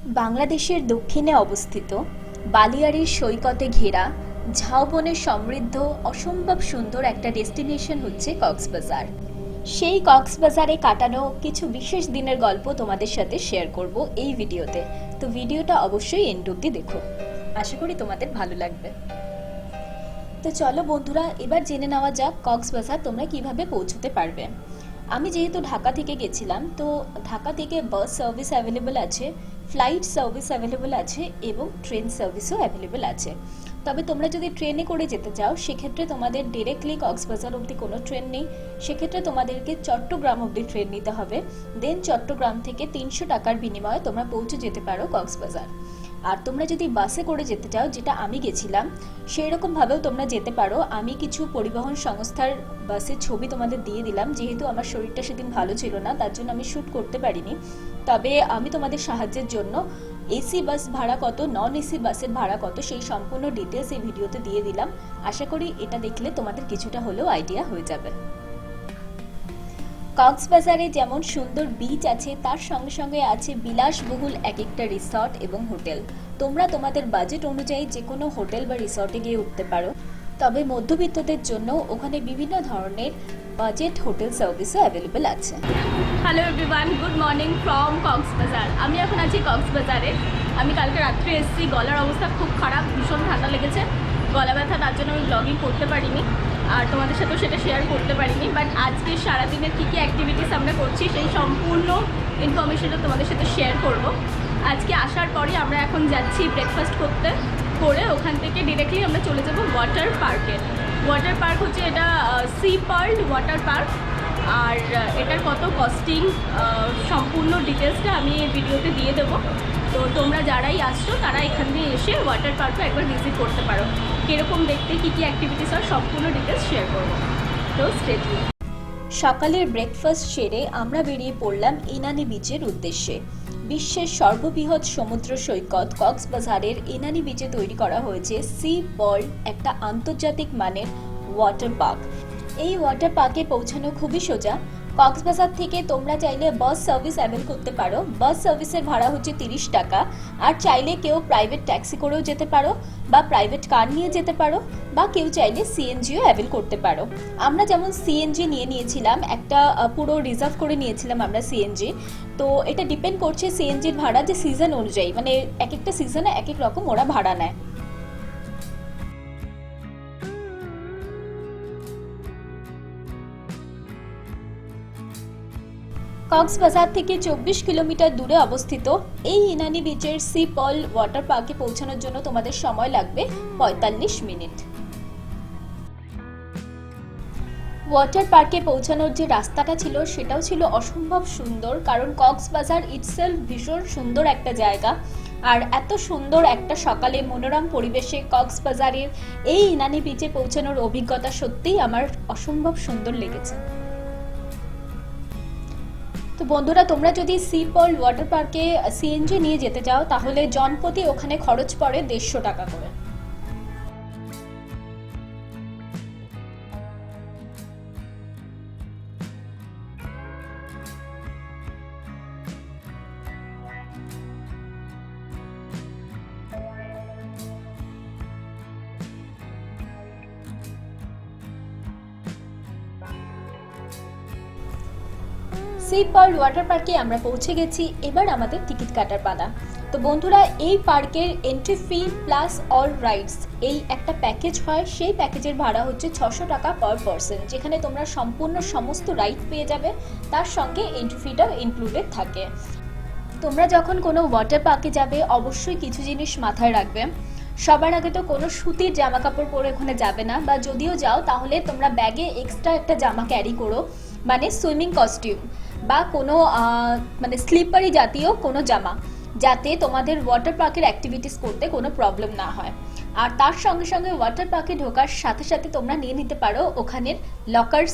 বাংলাদেশের দক্ষিণে অবস্থিত বালিয়াড়ির সৈকতে ঘেরা ঝাউবনে সমৃদ্ধ অসম্ভব সুন্দর একটা ডেস্টিনেশন হচ্ছে কক্সবাজার। সেই কক্সবাজারে কাটানো কিছু বিশেষ দিনের গল্প তোমাদের সাথে শেয়ার করব এই ভিডিওতে। তো ভিডিওটা অবশ্যই এন্ড অবধি দেখো, আশা করি তোমাদের ভালো লাগবে। তো চলো বন্ধুরা, এবার জেনে নেওয়া যাক কক্সবাজার তোমরা কিভাবে পৌঁছতে পারবে। আমি যেহেতু ঢাকা থেকে গেছিলাম, তো ঢাকা থেকে বাস সার্ভিস অ্যাভেলেবল আছে, ফ্লাইট সার্ভিস অ্যাভেলেবল আছে এবং ট্রেন সার্ভিসও অ্যাভেলেবল আছে। তবে তোমরা যদি ট্রেনে করে যেতে চাও সেক্ষেত্রে তোমাদের ডিরেক্টলি কক্সবাজার অবধি কোনো ট্রেন নেই, সেক্ষেত্রে তোমাদেরকে চট্টগ্রাম অবধি ট্রেন নিতে হবে। দেন চট্টগ্রাম থেকে 300 টাকার বিনিময়ে তোমরা পৌঁছে যেতে পারো কক্সবাজার। আর তোমরা যদি বাসে করে যেতে চাও, যেটা আমি গেছিলাম, সেই রকমভাবেও তোমরা যেতে পারো। আমি কিছু পরিবহন সংস্থার বাসের ছবি তোমাদের দিয়ে দিলাম, যেহেতু আমার শরীরটা সেদিন ভালো ছিল না, তার জন্য আমি শ্যুট করতে পারিনি। তবে আমি তোমাদের সাহায্যের জন্য এসি বাস ভাড়া কত, নন এসি বাসের ভাড়া কত, সেই সম্পূর্ণ ডিটেলস এই ভিডিওতে দিয়ে দিলাম। আশা করি এটা দেখলে তোমাদের কিছুটা হলেও আইডিয়া হয়ে যাবে। কক্সবাজারে যেমন সুন্দর বিচ আছে, তার সঙ্গে সঙ্গে আছে বিলাসবহুল এক একটা রিসর্ট এবং হোটেল। তোমরা তোমাদের বাজেট অনুযায়ী যে কোনো হোটেল বা রিসর্টে গিয়ে উঠতে পারো। তবে মধ্যবিত্তদের জন্য ওখানে বিভিন্ন ধরনের বাজেট হোটেল সার্ভিসও অ্যাভেলেবেল আছে। Hello everyone, good morning from Cox's Bazar. আমি এখন আছি কক্সবাজারে। আমি কালকে রাত্রে এসেছি, গলার অবস্থা খুব খারাপ, ভীষণ ঠান্ডা লেগেছে, গলা ব্যথা, তার জন্য আমি ব্লগিং করতে পারিনি আর তোমাদের সাথেও সেটা শেয়ার করতে পারিনি। বাট আজকে সারাদিনের কী কী অ্যাক্টিভিটিস আমরা করছি সেই সম্পূর্ণ ইনফরমেশনটা তোমাদের সাথে শেয়ার করব। আজকে আসার পরে আমরা এখন যাচ্ছি ব্রেকফাস্ট করে ওখান থেকে ডিরেক্টলি আমরা চলে যাব ওয়াটার পার্কে। ওয়াটার পার্ক হচ্ছে এটা সি পার্ল ওয়াটার পার্ক। আর এটার কত কস্টিং সম্পূর্ণ ডিটেলসটা আমি এই ভিডিওতে দিয়ে দেবো। তো তোমরা যারাই আসছো তারা এখান দিয়ে এসে ওয়াটার পার্কও একবার ভিজিট করতে পারো। কীরকম দেখতে, কী কী অ্যাক্টিভিটিস হয়, সম্পূর্ণ ডিটেলস শেয়ার করবো। তো স্টে টিউন। সকালের ব্রেকফাস্ট সেরে আমরা বেরিয়ে পড়লাম ইনানি বিচের উদ্দেশ্যে। বিশ্বের সর্ববৃহৎ সমুদ্র সৈকত কক্সবাজারের ইনানি বিচে তৈরি করা হয়েছে সি পার্ল, একটা আন্তর্জাতিক মানের ওয়াটার পার্ক। এই ওয়াটার পার্কে পৌঁছানো খুবই সোজা। কক্সবাজার থেকে তোমরা চাইলে বাস সার্ভিস অ্যাভেল করতে পারো। বাস সার্ভিসের ভাড়া হচ্ছে 30 টাকা। আর চাইলে কেউ প্রাইভেট ট্যাক্সি করেও যেতে পারো, বা প্রাইভেট কার নিয়ে যেতে পারো, বা কেউ চাইলে সিএনজিও অ্যাভেল করতে পারো। আমরা যেমন সিএনজি নিয়েছিলাম, একটা পুরো রিজার্ভ করে নিয়েছিলাম আমরা সিএনজি। তো এটা ডিপেন্ড করছে সিএনজির ভাড়া যে সিজন অনুযায়ী, মানে এক একটা সিজনে এক এক রকম ওরা ভাড়া নেয়। কক্সবাজার থেকে 24 কিলোমিটার দূরে অবস্থিত এই ইনানি বিচের সি পার্ল ওয়াটার পার্কে পৌঁছানোর জন্য তোমাদের সময় লাগবে 45 মিনিট। ওয়াটার পার্কে পৌঁছানোর যে রাস্তাটা ছিল সেটাও ছিল অসম্ভব সুন্দর, কারণ কক্সবাজার ইটসেলফ ভীষণ সুন্দর একটা জায়গা। আর এত সুন্দর একটা সকালে মনোরম পরিবেশে কক্সবাজারের এই ইনানি বিচে পৌঁছানোর অভিজ্ঞতা সত্যিই আমার অসম্ভব সুন্দর লেগেছে। তো বন্ধুরা, তোমরা যদি সি পার্ল ওয়াটার পার্কে সিএনজি নিয়ে যেতে চাও তাহলে জনপ্রতি ওখানে খরচ পড়ে 150 টাকা করে। সি পার্ল ওয়াটার পার্কে আমরা পৌঁছে গেছি, এবার আমাদের টিকিট কাটার পালা। তো বন্ধুরা, এই পার্কের entry fee plus all rides এই একটা প্যাকেজ হয়। সেই প্যাকেজের ভাড়া হচ্ছে 600 টাকা পার পারসন, যেখানে তোমরা সম্পূর্ণ সমস্ত রাইড পেয়ে যাবে, তার সঙ্গে এন্ট্রি ফিটাও ইনক্লুডেড থাকে। তোমরা যখন কোনো ওয়াটার পার্কে যাবে অবশ্যই কিছু জিনিস মাথায় রাখবে। সবার আগে তো কোনো সুতির জামা কাপড় পরে ওখানে যাবে না, বা যদিও যাও তাহলে তোমরা ব্যাগে এক্সট্রা একটা জামা ক্যারি করো, মানে সুইমিং কস্টিউম বা কোনো মানে স্লিপারি জাতীয় কোনো জামা, যাতে তোমাদের ওয়াটার পার্কের অ্যাক্টিভিটিস করতে কোনো প্রবলেম না হয়। আর তার সঙ্গে সঙ্গে ওয়াটার পার্কে ঢোকার সাথে সাথে তোমরা নিয়ে নিতে পারো ওখানের লকার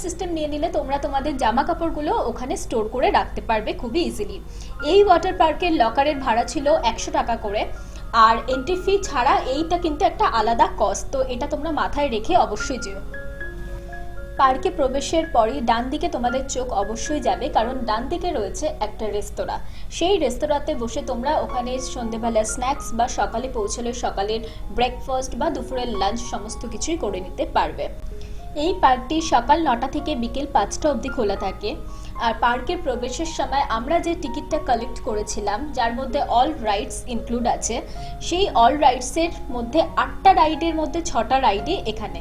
সিস্টেম নিয়ে নিলে তোমরা তোমাদের জামা কাপড়গুলো ওখানে স্টোর করে রাখতে পারবে খুবই ইজিলি। এই ওয়াটার পার্কের লকারের ভাড়া ছিল 100 টাকা করে, আর এন্ট্রি ফি ছাড়া এইটা কিন্তু একটা আলাদা কস্ট, তো এটা তোমরা মাথায় রেখে অবশ্যই যেও। পার্কে প্রবেশের পরই ডান দিকে তোমাদের চোখ অবশ্যই যাবে, কারণ ডান দিকে রয়েছে একটা রেস্তোরাঁ। সেই রেস্তোরাঁতে বসে তোমরা ওখানে সন্ধ্যেবেলা স্ন্যাক্স বা সকালে পৌঁছলে সকালের ব্রেকফাস্ট বা দুপুরের লাঞ্চ সমস্ত কিছুই করে নিতে পারবে। এই পার্কটি সকাল 9টা থেকে বিকেল 5টা অবধি খোলা থাকে। আর পার্কের প্রবেশের সময় আমরা যে টিকিটটা কালেক্ট করেছিলাম, যার মধ্যে অল রাইডস ইনক্লুড আছে, সেই অল রাইডসের মধ্যে 8টা রাইডের মধ্যে 6টা রাইডই এখানে।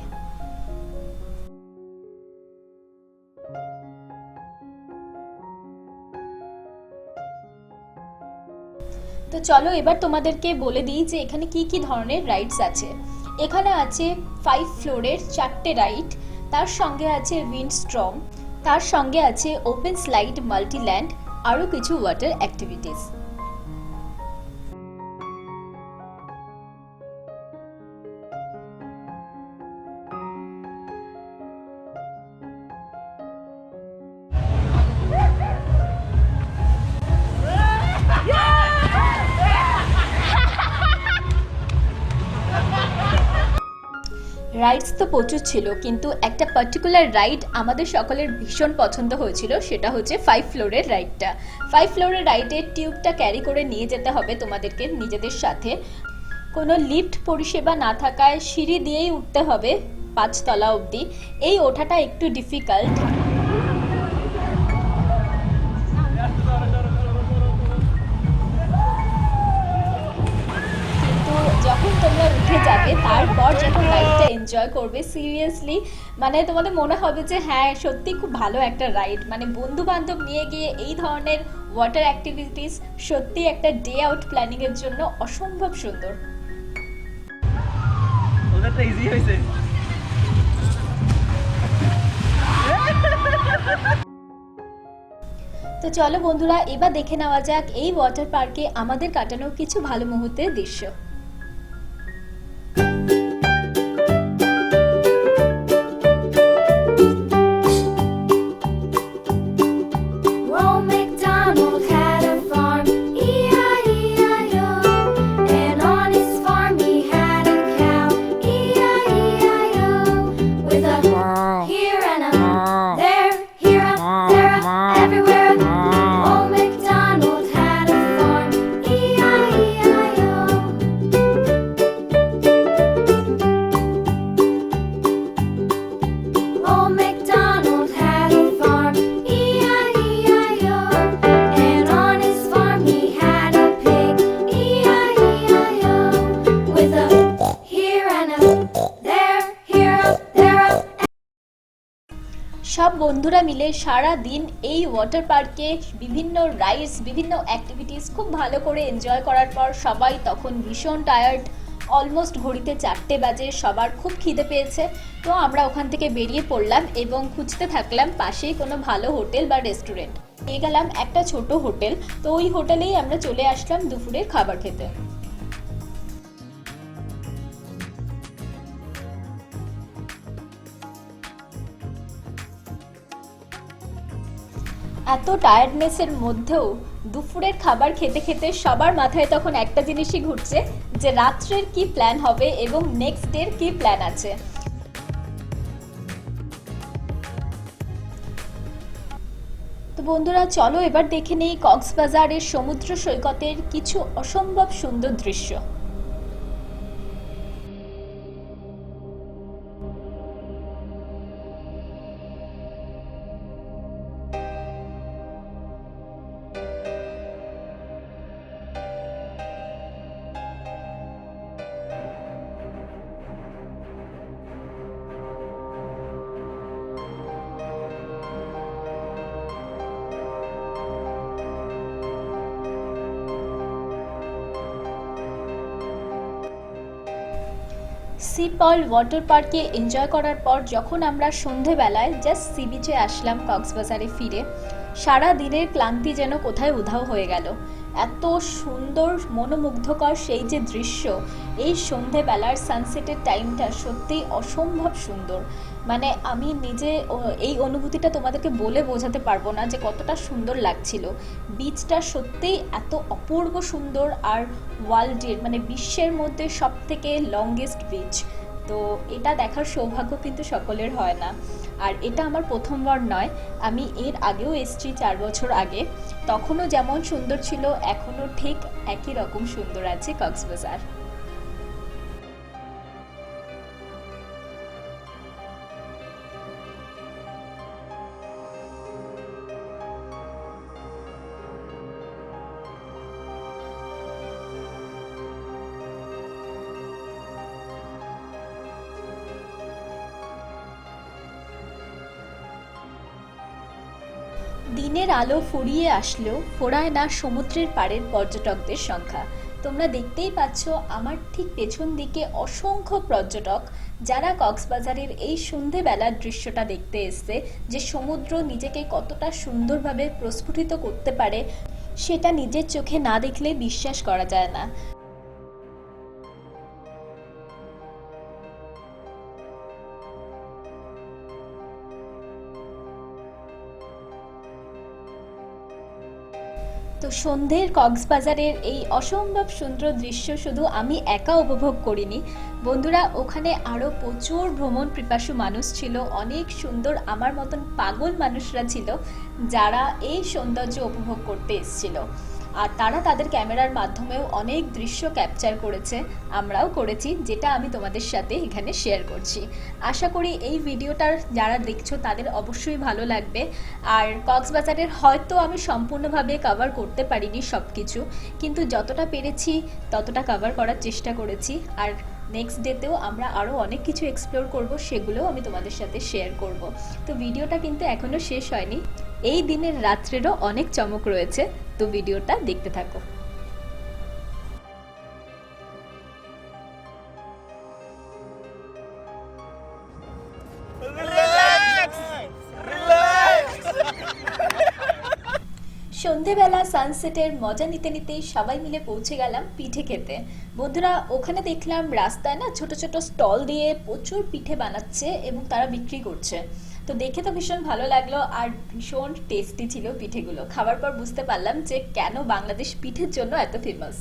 তো চলো এবার তোমাদেরকে বলে দিই যে এখানে কি কি ধরনের রাইডস আছে। এখানে আছে 5 ফ্লোরের 4টে রাইড, তার সঙ্গে আছে উইন্ডস্টর্ম, তার সঙ্গে আছে ওপেন স্লাইড মাল্টিল্যান্ড, আরও কিছু ওয়াটার অ্যাক্টিভিটিস। রাইডস তো প্রচুর ছিল, কিন্তু একটা পার্টিকুলার রাইড আমাদের সকলের ভীষণ পছন্দ হয়েছিল, সেটা হচ্ছে 5 ফ্লোরের রাইডটা। 5 ফ্লোরের রাইডের টিউবটা ক্যারি করে নিয়ে যেতে হবে তোমাদেরকে নিজেদের সাথে। কোনো লিফট পরিষেবা না থাকায় সিঁড়ি দিয়েই উঠতে হবে 5 তলা অবধি। এই ওঠাটা একটু ডিফিকাল্ট, যখন তোমরা উঠে যাবে তারপর যখন রাইডটা এনজয় করবে, সিরিয়াসলি মানে তোমাদের মনে হবে যে হ্যাঁ সত্যি খুব ভালো একটা রাইড। মানে বন্ধু বান্ধব নিয়ে গিয়ে এই ধরনের ওয়াটার অ্যাক্টিভিটিস সত্যি একটা ডে আউট প্ল্যানিং এর জন্য অসম্ভব সুন্দর। ওটা ইজি হইছে। তো চলো বন্ধুরা, এবার দেখে নেওয়া যাক এই ওয়াটার পার্কে আমাদের কাটানো কিছু ভালো মুহূর্তের দৃশ্য। সব বন্ধুরা মিলে সারা দিন এই ওয়াটার পার্কে বিভিন্ন রাইডস, বিভিন্ন অ্যাক্টিভিটিস খুব ভালো করে এনজয় করার পর সবাই তখন ভীষণ টায়ার্ড। অলমোস্ট ঘড়িতে 4টে বাজে, সবার খুব খিদে পেয়েছে। তো আমরা ওখান থেকে বেরিয়ে পড়লাম এবং খুঁজতে থাকলাম পাশেই কোনো ভালো হোটেল বা রেস্টুরেন্ট। পেয়ে গেলাম একটা ছোট হোটেল, তো ওই হোটেলেই আমরা চলে আসলাম দুপুরের খাবার খেতে। এত টায়ার্ডনেসের মধ্যেও দুপুরের খাবার খেতে খেতে সবার মাথায় তখন একটা জিনিসই ঘুরছে যে রাত্রের কি প্ল্যান হবে এবং নেক্সট ডের কি প্ল্যান আছে। তো বন্ধুরা চলো এবার দেখে নেই কক্সবাজারের সমুদ্র সৈকতের কিছু অসম্ভব সুন্দর দৃশ্য। সি পল ওয়াটার পার্কে এনজয় করার পর যখন আমরা সন্ধেবেলায় জাস্ট সি বিচে আসলাম কক্সবাজারে ফিরে, সারা দিনের ক্লান্তি যেন কোথায় উধাও হয়ে গেল। এত সুন্দর মনোমুগ্ধকর সেই যে দৃশ্য, এই সন্ধেবেলার সানসেটের টাইমটা সত্যিই অসম্ভব সুন্দর। মানে আমি নিজে এই অনুভূতিটা তোমাদেরকে বলে বোঝাতে পারবো না যে কতটা সুন্দর লাগছিল। বিচটা সত্যিই এত অপূর্ব সুন্দর, আর ওয়ার্ল্ডের মানে বিশ্বের মধ্যে সবথেকে লংগেস্ট বিচ। তো এটা দেখার সৌভাগ্য কিন্তু সকলের হয় না। আর এটা আমার প্রথমবার নয়, আমি এর আগেও এসেছি 4 বছর আগে। তখনও যেমন সুন্দর ছিল এখনও ঠিক একই রকম সুন্দর আছে কক্সবাজার। দিনের আলো ফুরিয়ে আসলেও ফোরায় না সমুদ্রের পাড়ের পর্যটকদের সংখ্যা। তোমরা দেখতেই পাচ্ছ আমার ঠিক পেছন দিকে অসংখ্য পর্যটক, যারা কক্সবাজারের এই সন্ধেবেলার দৃশ্যটা দেখতে এসছে, যে সমুদ্র নিজেকে কতটা সুন্দরভাবে প্রস্ফুটিত করতে পারে সেটা নিজের চোখে না দেখলে বিশ্বাস করা যায় না। তো সন্ধ্যের কক্সবাজারের এই অসম্ভব সুন্দর দৃশ্য শুধু আমি একা উপভোগ করিনি বন্ধুরা, ওখানে আরও প্রচুর ভ্রমণ পিপাসু মানুষ ছিল, অনেক সুন্দর আমার মতন পাগল মানুষরা ছিল যারা এই সৌন্দর্য উপভোগ করতে এসেছিল। আর তারা তাদের ক্যামেরার মাধ্যমেও অনেক দৃশ্য ক্যাপচার করেছে, আমরাও করেছি, যেটা আমি তোমাদের সাথে এখানে শেয়ার করছি। আশা করি এই ভিডিওটার যারা দেখছো তাদের অবশ্যই ভালো লাগবে। আর কক্সবাজারের হয়তো আমি সম্পূর্ণভাবে কভার করতে পারিনি সব কিছু, কিন্তু যতটা পেরেছি ততটা কভার করার চেষ্টা করেছি। আর নেক্সট ডেতেও আমরা আরও অনেক কিছু এক্সপ্লোর করব, সেগুলোও আমি তোমাদের সাথে শেয়ার করব। তো ভিডিওটা কিন্তু এখনও শেষ হয়নি, এই দিনের রাত্রেরও অনেক চমক রয়েছে, তো ভিডিওটা দেখতে থাকো। সন্ধেবেলা সানসেটের মজা নিতে নিতেই সবাই মিলে পৌঁছে গেলাম পিঠে খেতে। বন্ধুরা, ওখানে দেখলাম রাস্তায় না ছোট ছোট স্টল দিয়ে প্রচুর পিঠে বানাচ্ছে এবং তারা বিক্রি করছে। তো দেখে তো ভীষণ ভালো লাগলো আর ভীষণ টেস্টি ছিল পিঠেগুলো। খাবার পর বুঝতে পারলাম যে কেন বাংলাদেশ পিঠের জন্য এত ফেমাস।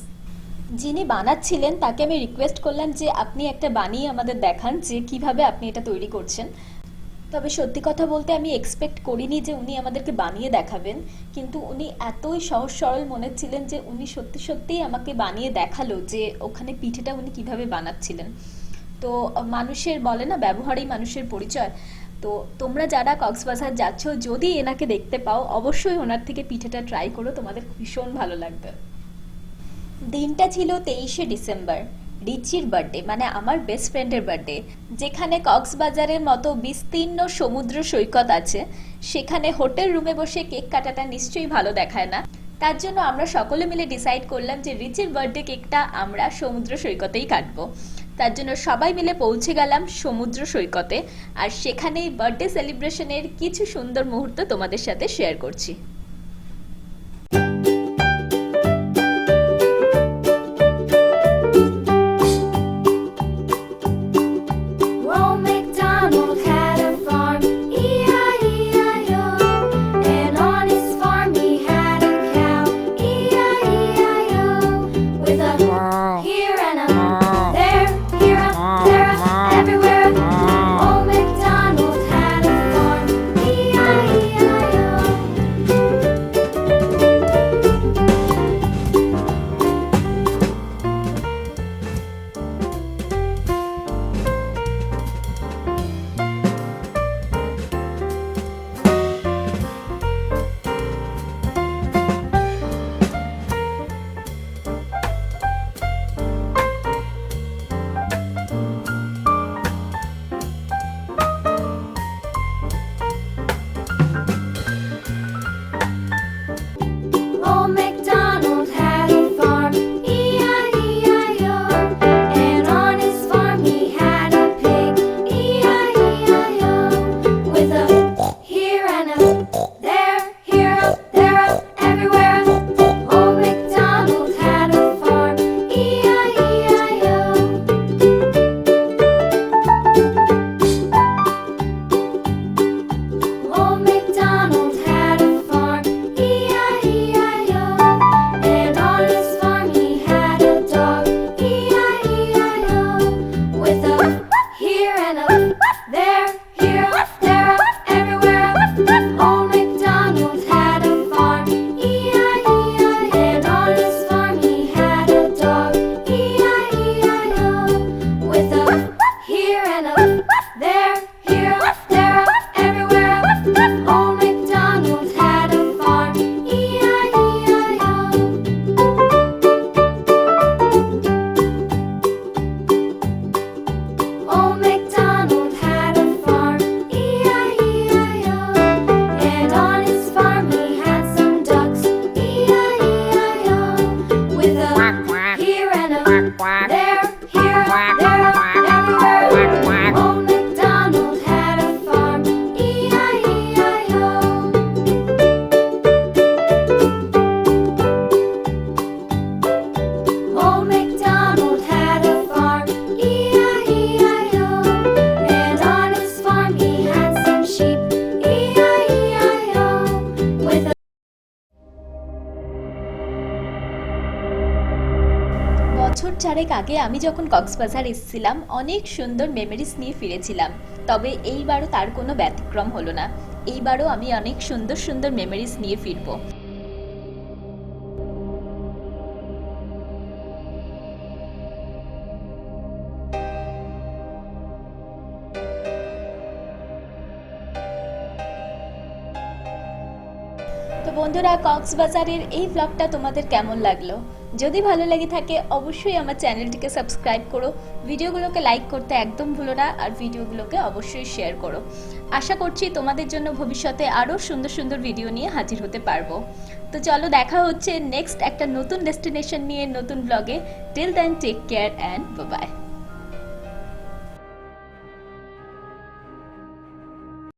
যিনি বানাচ্ছিলেন তাকে আমি রিকোয়েস্ট করলাম যে আপনি একটা বানিয়ে আমাদের দেখান যে কিভাবে আপনি এটা তৈরি করছেন। তবে সত্যি কথা বলতে আমি এক্সপেক্ট করিনি যে উনি আমাদেরকে বানিয়ে দেখাবেন, কিন্তু উনি এতই সহজ সরল মনে ছিলেন যে উনি সত্যি সত্যিই আমাকে বানিয়ে দেখালো যে ওখানে পিঠেটা উনি কিভাবে বানাচ্ছিলেন। তো মানুষের বলে না, ব্যবহারেই মানুষের পরিচয়। তো তোমরা যারা কক্সবাজার যাচ্ছ যদি এনাকে দেখতে পাও অবশ্যই ওনার থেকে পিঠেটা ট্রাই করো, তোমাদের ভীষণ ভালো লাগবে। দিনটা ছিল 23শে ডিসেম্বর, রিচির বার্থডে, মানে আমার বেস্ট ফ্রেন্ডের বার্থডে। যেখানে কক্সবাজারের মতো বিস্তীর্ণ সমুদ্র সৈকত আছে, সেখানে হোটেল রুমে বসে কেক কাটাটা নিশ্চয়ই ভালো দেখায় না। তার জন্য আমরা সকলে মিলে ডিসাইড করলাম যে রিচির বার্থডে কেকটা আমরা সমুদ্র সৈকতেই কাটবো। তার জন্য সবাই মিলে পৌঁছে গেলাম সমুদ্র সৈকতে, আর সেখানেই বার্থডে সেলিব্রেশনের কিছু সুন্দর মুহূর্ত তোমাদের সাথে শেয়ার করছি। বছর 4 আগে আমি যখন কক্সবাজার এসেছিলাম অনেক সুন্দর মেমোরিজ নিয়ে ফিরেছিলাম, তবে এইবারও তার কোনো ব্যতিক্রম হলো না। এইবারও আমি অনেক সুন্দর সুন্দর মেমোরিজ নিয়ে ফিরবো। তো বন্ধুরা, কক্সবাজারের এই ব্লগটা তোমাদের কেমন লাগলো? যদি ভালো লেগে থাকে অবশ্যই আমার চ্যানেলটিকে সাবস্ক্রাইব করো, ভিডিওগুলোকে লাইক করতে একদম ভুলো না, আর ভিডিওগুলোকে অবশ্যই শেয়ার করো। আশা করছি তোমাদের জন্য ভবিষ্যতে আরও সুন্দর সুন্দর ভিডিও নিয়ে হাজির হতে পারবো। তো চলো, দেখা হচ্ছে নেক্সট একটা নতুন ডেস্টিনেশন নিয়ে নতুন ব্লগে। Till then take care and bye by.